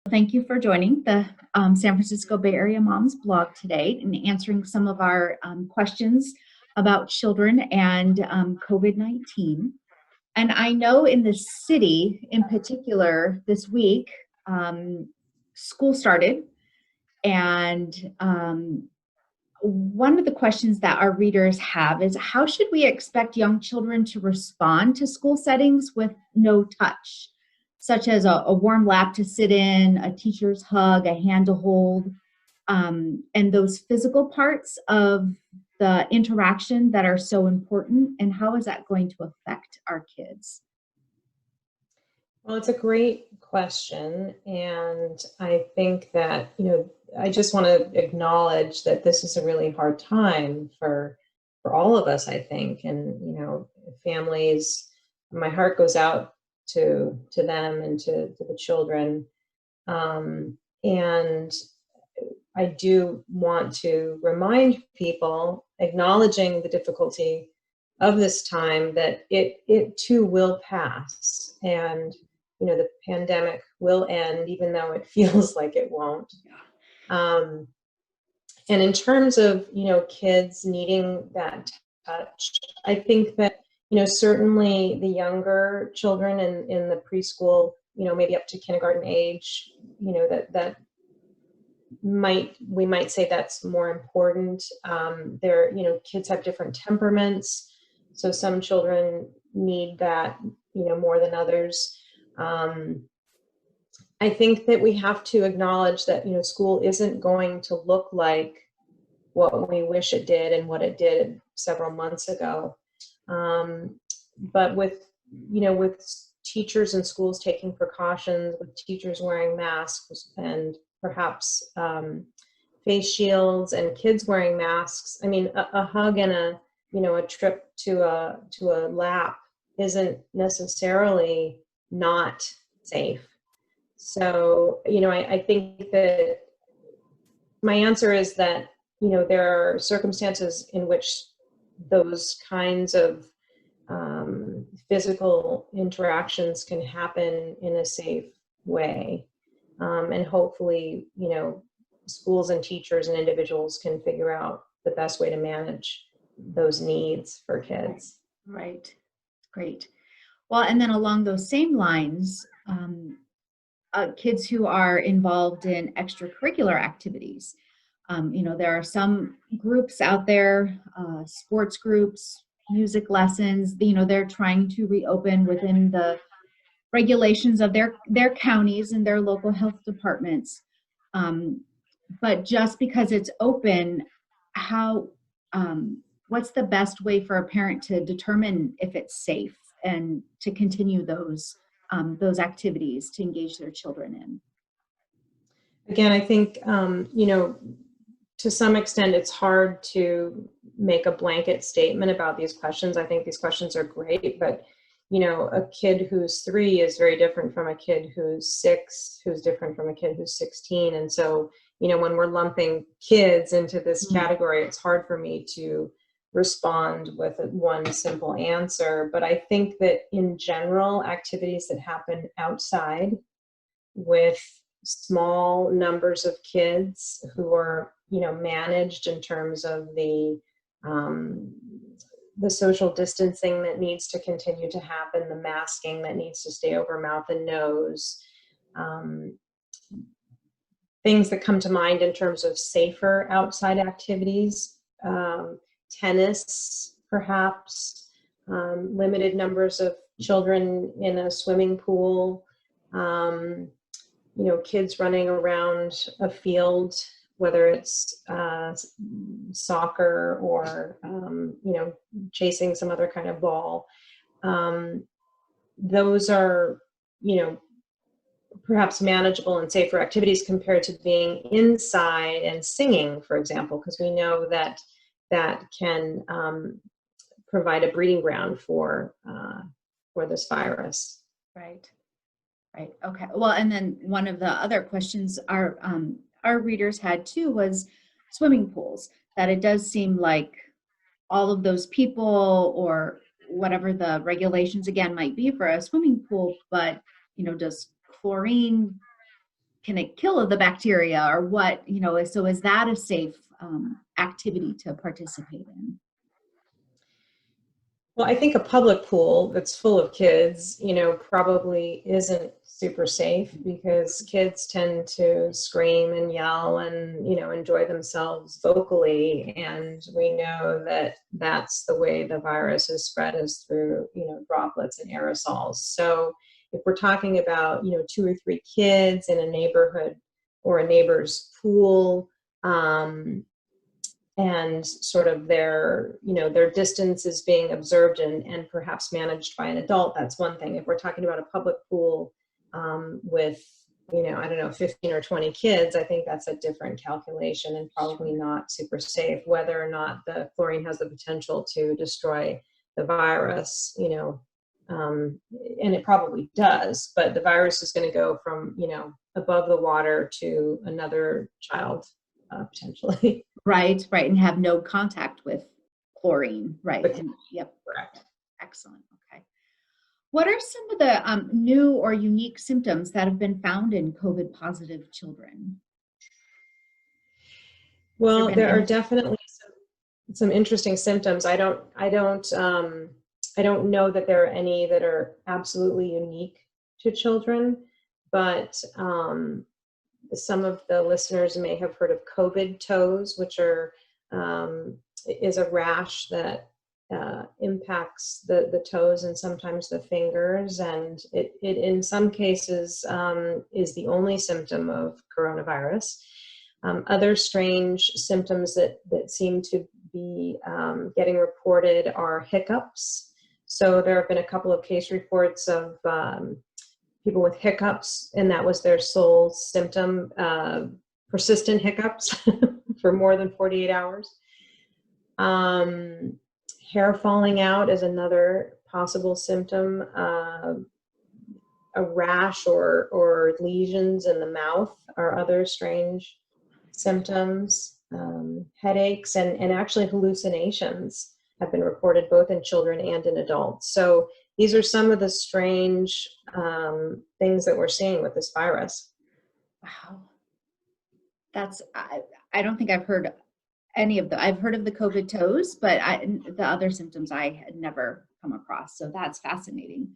Thank you for joining the San Francisco Bay Area Moms blog today and answering some of our questions about children and COVID-19. And I know in the city in particular this week, school started, and one of the questions that our readers have is, how should we expect young children to respond to school settings with no touch, such as a warm lap to sit in, a teacher's hug, a hand to hold, and those physical parts of the interaction that are so important, and how is that going to affect our kids? Well, it's a great question. And I think that, I just want to acknowledge that this is a really hard time for all of us, I think. And, families, my heart goes out to them and to the children. And I do want to remind people, acknowledging the difficulty of this time, that it too will pass. And the pandemic will end, even though it feels like it won't. And in terms of, kids needing that touch, I think that, certainly the younger children in the preschool, maybe up to kindergarten age, we might say that's more important. Kids have different temperaments. So some children need that, more than others. I think that we have to acknowledge that, school isn't going to look like what we wish it did and what it did several months ago. But with teachers and schools taking precautions, with teachers wearing masks and perhaps face shields and kids wearing masks, I mean, a hug and a trip to a lap isn't necessarily not safe. So, I think that my answer is that, there are circumstances in which those kinds of physical interactions can happen in a safe way. And hopefully, schools and teachers and individuals can figure out the best way to manage those needs for kids. Right. Great. Well, and then along those same lines, kids who are involved in extracurricular activities. There are some groups out there, sports groups, music lessons, they're trying to reopen within the regulations of their counties and their local health departments. But just because it's open, what's the best way for a parent to determine if it's safe and to continue those activities to engage their children in? Again, I think, to some extent, it's hard to make a blanket statement about these questions. I think these questions are great, but, a kid who's 3 is very different from a kid who's 6, who's different from a kid who's 16. And so, when we're lumping kids into this category, it's hard for me to respond with one simple answer. But I think that in general, activities that happen outside with small numbers of kids who are, managed in terms of the social distancing that needs to continue to happen, the masking that needs to stay over mouth and nose, things that come to mind in terms of safer outside activities, tennis, perhaps, limited numbers of children in a swimming pool, kids running around a field, whether it's soccer or, chasing some other kind of ball. Those are, perhaps manageable and safer activities compared to being inside and singing, for example, because we know that can provide a breeding ground for this virus. Right. Right. Okay. Well, and then one of the other questions our readers had too was swimming pools. That it does seem like all of those people, or whatever the regulations again might be for a swimming pool, but does chlorine can it kill the bacteria, or what, so is that a safe activity to participate in? Well, I think a public pool that's full of kids, probably isn't super safe, because kids tend to scream and yell and, enjoy themselves vocally. And we know that that's the way the virus is spread, is through, droplets and aerosols. So if we're talking about, 2 or 3 kids in a neighborhood or a neighbor's pool, and sort of their distance is being observed and perhaps managed by an adult, that's one thing. If we're talking about a public pool with, 15 or 20 kids, I think that's a different calculation and probably not super safe. Whether or not the chlorine has the potential to destroy the virus, and it probably does, but the virus is going to go from, above the water to another child, potentially. Right, and have no contact with chlorine, right? And, yep, correct. Excellent. Okay. What are some of the new or unique symptoms that have been found in COVID positive children? Well, there are definitely some interesting symptoms. I don't know that there are any that are absolutely unique to children, but some of the listeners may have heard of COVID toes, which is a rash that impacts the toes and sometimes the fingers, and it in some cases is the only symptom of coronavirus. Other strange symptoms that seem to be getting reported are hiccups. So there have been a couple of case reports of people with hiccups, and that was their sole symptom, persistent hiccups for more than 48 hours. Hair falling out is another possible symptom. A rash or lesions in the mouth are other strange symptoms. Headaches and actually hallucinations have been reported both in children and in adults. So these are some of the strange things that we're seeing with this virus. Wow. I don't think I've heard any of I've heard of the COVID toes, but the other symptoms I had never come across. So that's fascinating.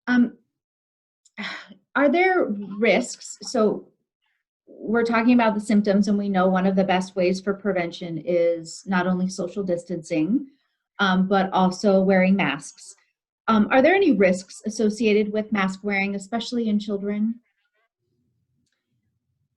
Are there risks? So we're talking about the symptoms, and we know one of the best ways for prevention is not only social distancing, but also wearing masks. Are there any risks associated with mask wearing, especially in children?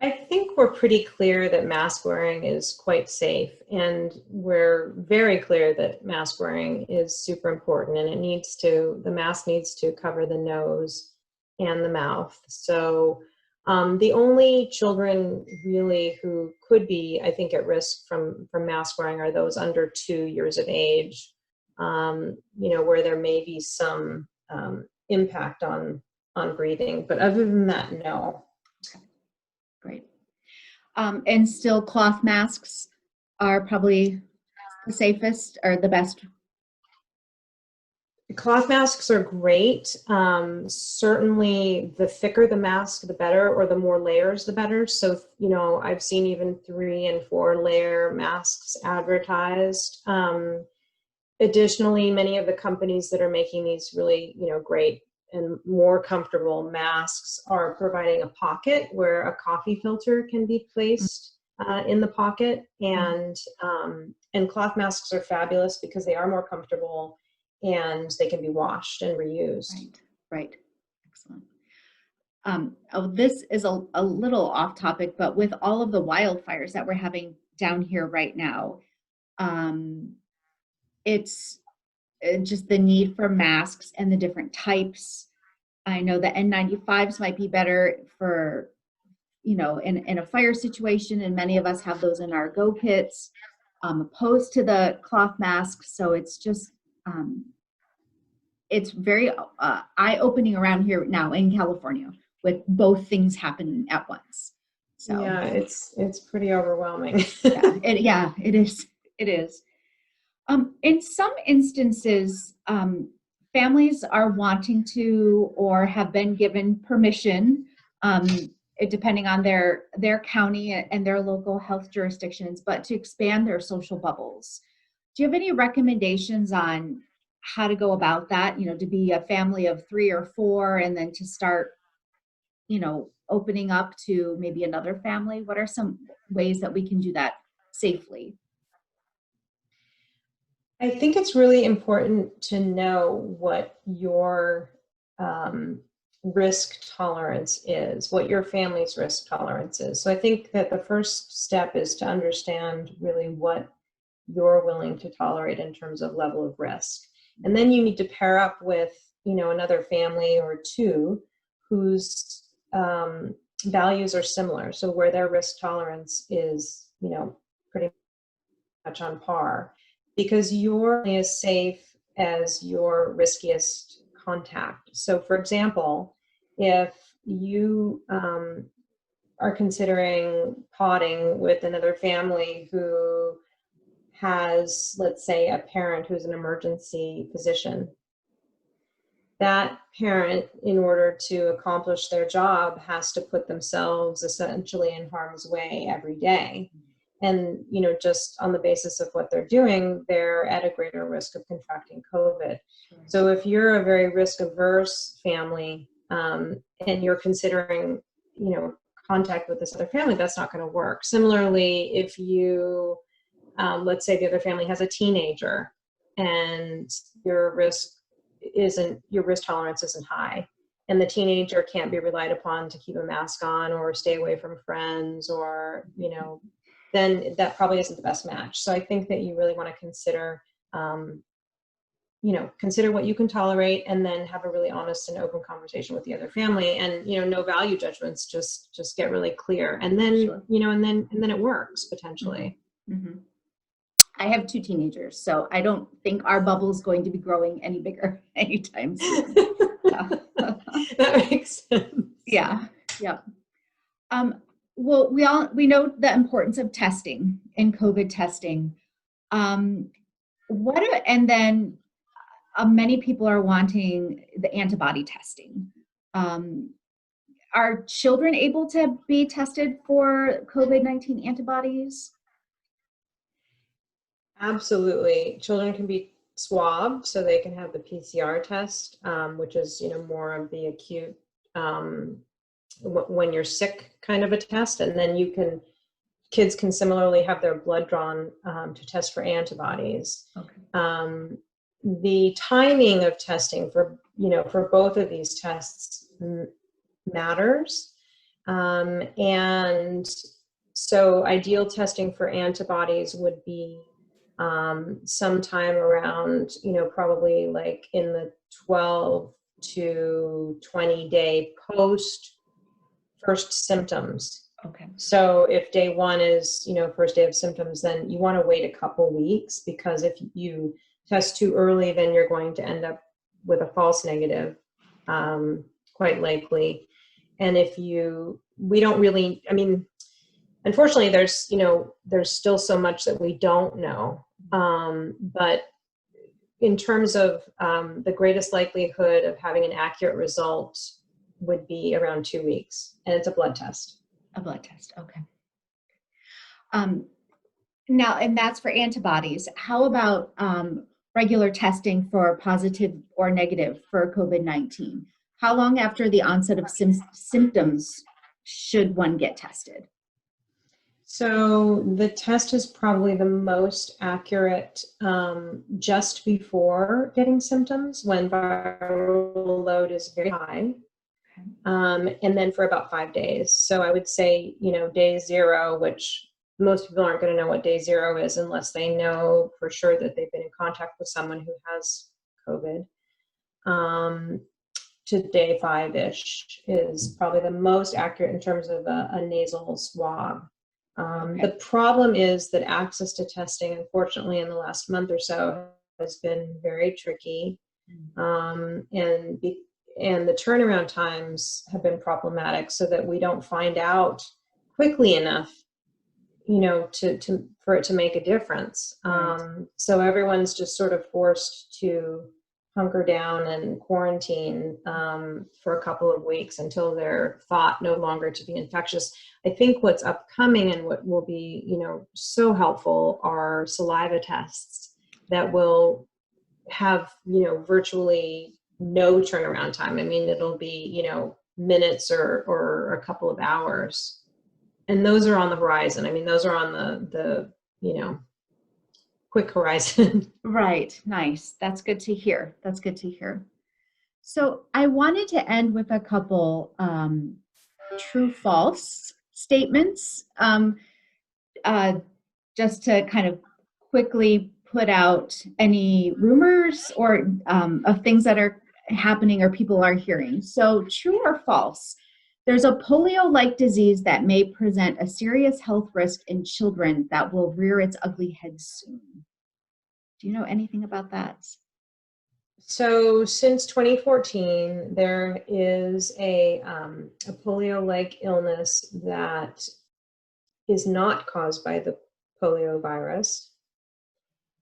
I think we're pretty clear that mask wearing is quite safe, and we're very clear that mask wearing is super important, and the mask needs to cover the nose and the mouth. So the only children really who could be, I think, at risk from mask wearing are those under 2 years of age, where there may be some impact on breathing. But other than that, no. Okay. Great. And still cloth masks are probably the safest or the best. Cloth masks are great. Certainly the thicker the mask, the better, or the more layers, the better. So, I've seen even 3 and 4 layer masks advertised. Additionally, many of the companies that are making these really, great and more comfortable masks are providing a pocket where a coffee filter can be placed in the pocket. And cloth masks are fabulous because they are more comfortable and they can be washed and reused. Right. Excellent. This is a little off topic, but with all of the wildfires that we're having down here right now, it's just the need for masks and the different types. I know the N95s might be better for, in a fire situation, and many of us have those in our go kits, opposed to the cloth masks. So it's just, it's very eye-opening around here now in California with both things happening at once. So yeah, it's pretty overwhelming. It is. In some instances, families are wanting to or have been given permission depending on their county and their local health jurisdictions, but to expand their social bubbles. Do you have any recommendations on how to go about that? You know, to be a family of 3 or 4 and then to start, you know, opening up to maybe another family? What are some ways that we can do that safely? I think it's really important to know what your risk tolerance is, what your family's risk tolerance is. So I think that the first step is to understand really what you're willing to tolerate in terms of level of risk. And then you need to pair up with, you know, another family or 2 whose values are similar. So where their risk tolerance is, you know, pretty much on par, because you're only as safe as your riskiest contact. So for example, if you are considering potting with another family who has, let's say, a parent who's an emergency physician, that parent, in order to accomplish their job, has to put themselves essentially in harm's way every day. And, you know, just on the basis of what they're doing, they're at a greater risk of contracting COVID. So if you're a very risk averse family, and you're considering, you know, contact with this other family, that's not going to work. Similarly, if you, let's say the other family has a teenager and your risk tolerance isn't high, and the teenager can't be relied upon to keep a mask on or stay away from friends, or, you know, then that probably isn't the best match. So I think that you really want to consider, you know, consider what you can tolerate, and then have a really honest and open conversation with the other family, and, you know, no value judgments, just get really clear. And then, Sure. you know, and then it works potentially. Mm-hmm. I have 2 teenagers, so I don't think our bubble is going to be growing any bigger anytime soon. Yeah. That makes sense. Yeah. Yeah. Well, we know the importance of testing and COVID testing. And then many people are wanting the antibody testing. Are children able to be tested for COVID-19 antibodies? Absolutely. Children can be swabbed, so they can have the PCR test, which is, you know, more of the acute, when you're sick kind of a test. And then kids can similarly have their blood drawn to test for antibodies. Okay. The timing of testing for, you know, for both of these tests matters. And so ideal testing for antibodies would be sometime around, you know, probably like in the 12 to 20 day post first symptoms. Okay. So if day 1 is, you know, first day of symptoms, then you want to wait a couple weeks, because if you test too early, then you're going to end up with a false negative, quite likely. And we don't really, I mean, unfortunately, there's still so much that we don't know. But in terms of the greatest likelihood of having an accurate result would be around 2 weeks, and it's a blood test. A blood test. Okay. Now, and that's for antibodies. How about regular testing for positive or negative for COVID-19? How long after the onset of symptoms should one get tested? So the test is probably the most accurate just before getting symptoms, when viral load is very high. Okay. And then for about 5 days. So I would say, you know, day 0, which most people aren't going to know what day 0 is unless they know for sure that they've been in contact with someone who has COVID, to day 5-ish is probably the most accurate in terms of a nasal swab. Okay. The problem is that access to testing, unfortunately, in the last month or so has been very tricky. And the turnaround times have been problematic, so that we don't find out quickly enough, you know, for it to make a difference. Right. So everyone's just sort of forced to hunker down and quarantine for a couple of weeks until they're thought no longer to be infectious. I think what's upcoming and what will be, so helpful are saliva tests that will have, virtually no turnaround time. I mean, it'll be, minutes or a couple of hours. And those are on the horizon. I mean, those are on the quick horizon. Right. Nice. That's good to hear. That's good to hear. So I wanted to end with a couple true false statements, just to kind of quickly put out any rumors or of things that are happening or people are hearing. So true or false? There's a polio-like disease that may present a serious health risk in children that will rear its ugly head soon. Do you know anything about that? So since 2014, there is a polio-like illness that is not caused by the polio virus,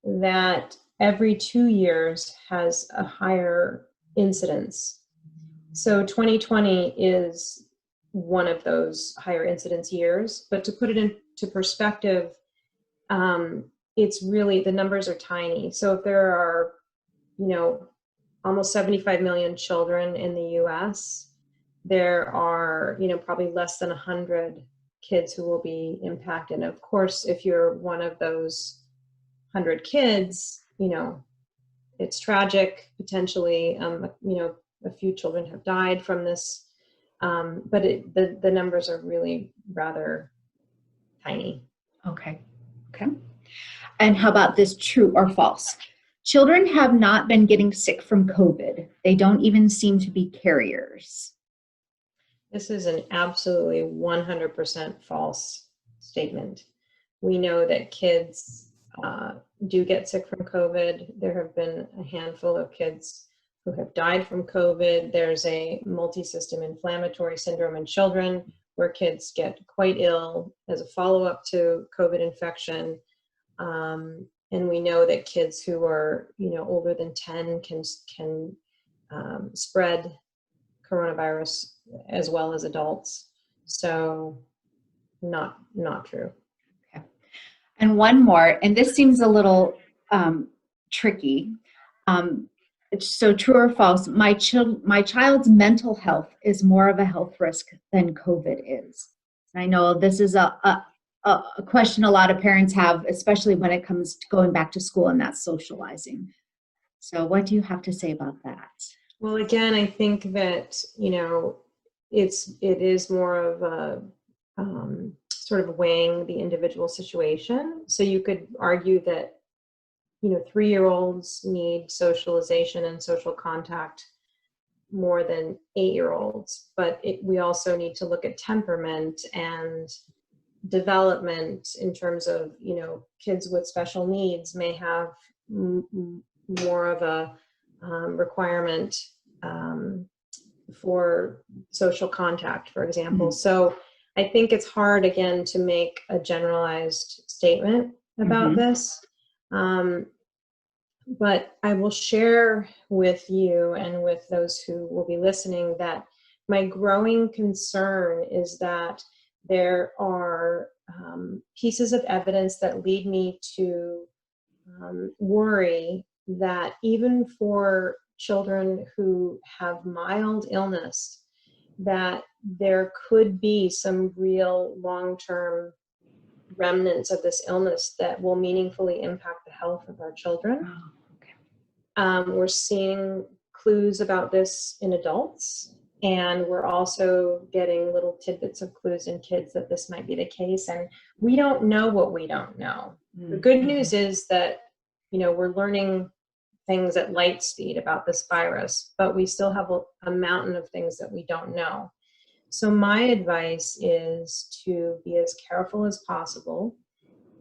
that every 2 years has a higher incidence. So 2020 is one of those higher incidence years, but to put it into perspective, it's really, the numbers are tiny. So if there are, almost 75 million children in the US, there are, probably less than 100 kids who will be impacted. And of course, if you're one of those 100 kids, it's tragic, potentially, a few children have died from this, but the numbers are really rather tiny. Okay. And how about this, true or false? Children have not been getting sick from COVID. They don't even seem to be carriers. This is an absolutely 100% false statement. We know that kids do get sick from COVID. There have been a handful of kids who have died from COVID. There's a multi-system inflammatory syndrome in children where kids get quite ill as a follow-up to COVID infection. And we know that kids who are, older than 10 can spread coronavirus as well as adults. So not true. Okay. And one more, and this seems a little tricky. So true or false, my child's mental health is more of a health risk than COVID is. I know this is a question a lot of parents have, especially when it comes to going back to school and that socializing. So what do you have to say about that? Well, again, I think that, it is more of a sort of weighing the individual situation. So you could argue that, 3-year-olds need socialization and social contact more than 8-year-olds, but we also need to look at temperament and development in terms of, kids with special needs may have more of a requirement for social contact, for example. Mm-hmm. So I think it's hard, again, to make a generalized statement about this. But I will share with you and with those who will be listening that my growing concern is that there are pieces of evidence that lead me to worry that even for children who have mild illness, that there could be some real long-term remnants of this illness that will meaningfully impact the health of our children. Oh, okay. We're seeing clues about this in adults, and we're also getting little tidbits of clues in kids that this might be the case. And we don't know what we don't know. Mm-hmm. The good news is that, we're learning things at light speed about this virus, but we still have a mountain of things that we don't know. So my advice is to be as careful as possible.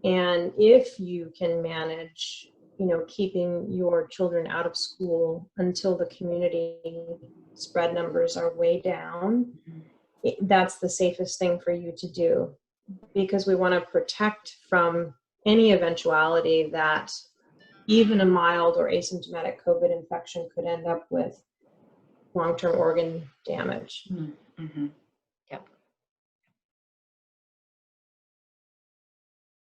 And if you can manage, keeping your children out of school until the community spread numbers are way down, that's the safest thing for you to do, because we want to protect from any eventuality that even a mild or asymptomatic COVID infection could end up with long-term organ damage. Mm-hmm.